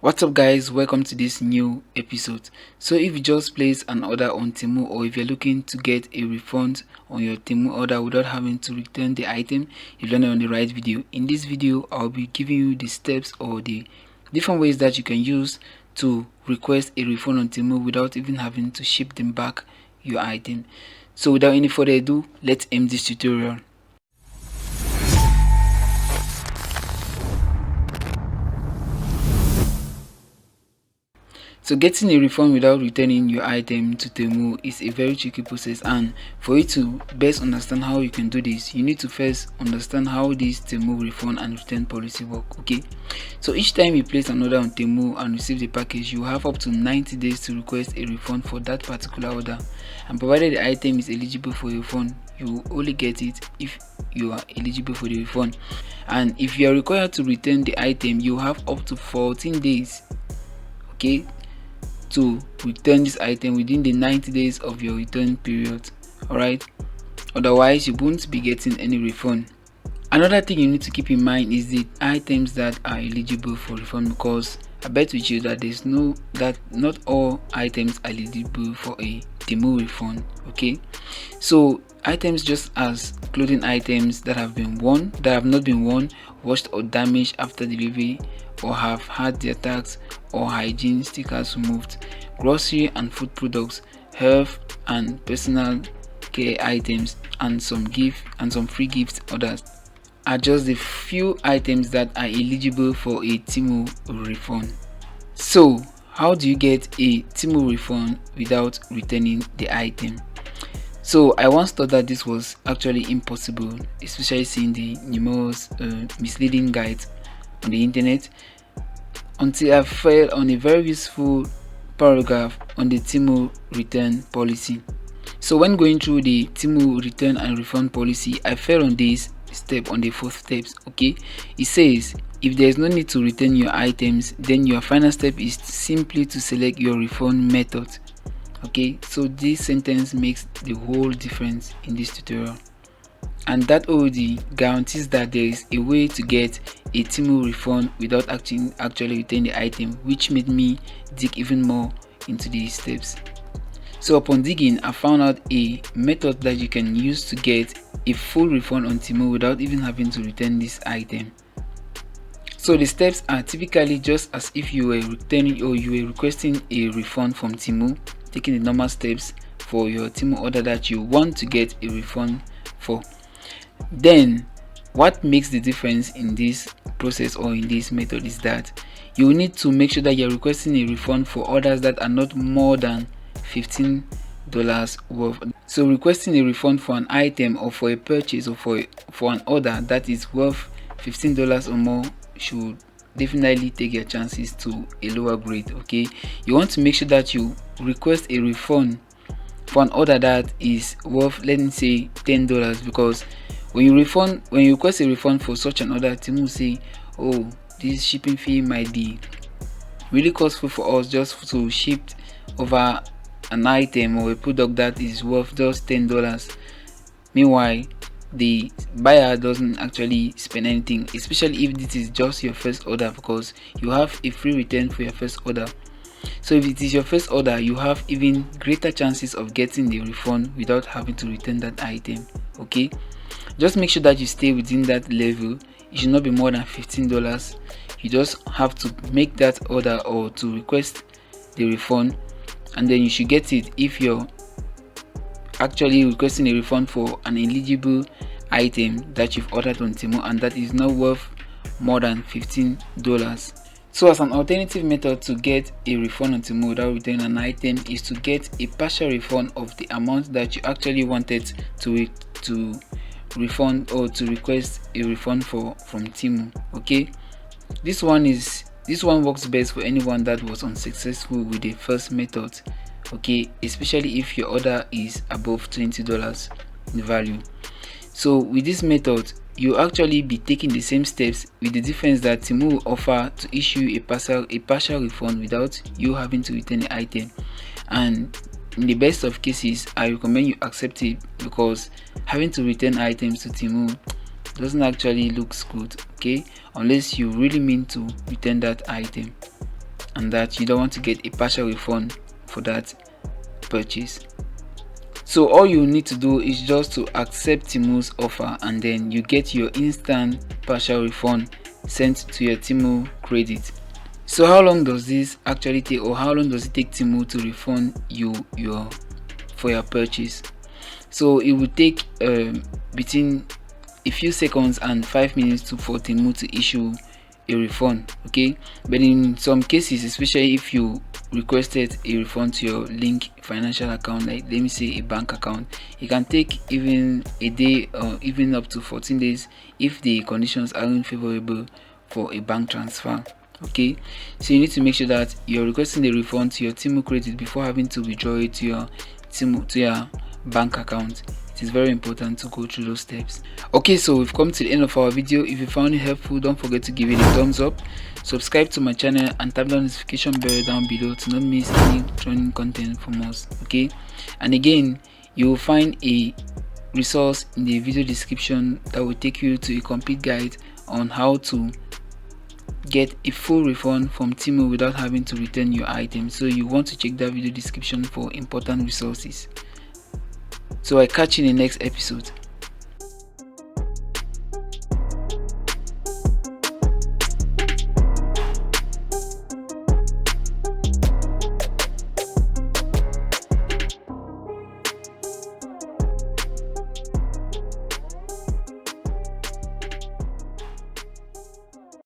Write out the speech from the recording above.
What's up guys, welcome to this new episode. So if you just placed an order on Temu, or if you're looking to get a refund on your Temu order without having to return the item, you've landed on the right video. In this video I'll be giving you the steps or the different ways that you can use to request a refund on Temu without even having to ship them back your item. So without any further ado, let's end this tutorial. So getting a refund without returning your item to Temu is a very tricky process, and for you to best understand how you can do this, you need to first understand how this Temu refund and return policy work. Okay, so each time you place an order on Temu and receive the package, you have up to 90 days to request a refund for that particular order, and provided the item is eligible for a refund, you only get it if you are eligible for the refund. And if you are required to return the item, you have up to 14 days, okay, to return this item within the 90 days of your return period. Alright, otherwise you won't be getting any refund. Another thing you need to keep in mind is the items that are eligible for refund, because I bet with you that not all items are eligible for a Temu refund. Okay, so items just as clothing items that have not been worn, washed or damaged after delivery, or have had their tags or hygiene stickers removed, grocery and food products, health and personal care items, and some free gift orders are just the few items that are eligible for a Temu refund. So how do you get a Temu refund without returning the item? So I once thought that this was actually impossible, especially seeing the numerous misleading guides on the internet, until I fell on a very useful paragraph on the Temu return policy. So when going through the Temu return and refund policy, I fell on this step, on the fourth steps. Okay, it says if there is no need to return your items, then your final step is simply to select your refund method. Okay, so this sentence makes the whole difference in this tutorial, and that already guarantees that there is a way to get a Temu refund without actually returning the item, which made me dig even more into these steps. So upon digging, I found out a method that you can use to get a full refund on Temu without even having to return this item. So the steps are typically just as if you were returning or you were requesting a refund from Temu, taking the normal steps for your Temu order that you want to get a refund for. Then what makes the difference in this process or in this method is that you need to make sure that you're requesting a refund for orders that are not more than $15 worth. So requesting a refund for an item or for a purchase or for an order that is worth $15 or more should definitely take your chances to a lower grade. Okay, you want to make sure that you request a refund for an order that is worth, let me say, $10, because when you request a refund for such an order, Temu will say, oh, this shipping fee might be really costly for us just to ship over an item or a product that is worth just $10. Meanwhile, the buyer doesn't actually spend anything, especially if this is just your first order, because you have a free return for your first order. So if it is your first order, you have even greater chances of getting the refund without having to return that item. Okay, just make sure that you stay within that level. It should not be more than $15. You just have to make that order or to request the refund, and then you should get it if you're actually requesting a refund for an eligible item that you've ordered on Temu and that is not worth more than $15. So as an alternative method to get a refund on Temu without returning an item is to get a partial refund of the amount that you actually wanted to refund or to request a refund from Temu. Okay, this one works best for anyone that was unsuccessful with the first method. Okay, especially if your order is above $20 in value. So with this method, you actually be taking the same steps, with the difference that Temu will offer to issue a partial refund without you having to return the item. And in the best of cases, I recommend you accept it, because having to return items to Temu doesn't actually look good, okay, unless you really mean to return that item. and that you don't want to get a partial refund for that purchase. So all you need to do is just to accept Temu's offer, and then you get your instant partial refund sent to your Temu credit. So how long does this actually take, or how long does it take Temu to refund you for your purchase? So it would take between a few seconds and 5 minutes for Temu to issue a refund. Okay, but in some cases, especially if you requested a refund to your link financial account, like let me say a bank account, it can take even a day or even up to 14 days if the conditions aren't favorable for a bank transfer. Okay, so you need to make sure that you're requesting the refund to your Temu credit before having to withdraw it to your bank account. It is very important to go through those steps. Okay, so we've come to the end of our video. If you found it helpful, don't forget to give it a thumbs up, subscribe to my channel, and tap the notification bell down below to not miss any training content from us. Okay, and again, you will find a resource in the video description that will take you to a complete guide on how to get a full refund from Temu without having to return your item. So you want to check that video description for important resources. So I catch you in the next episode.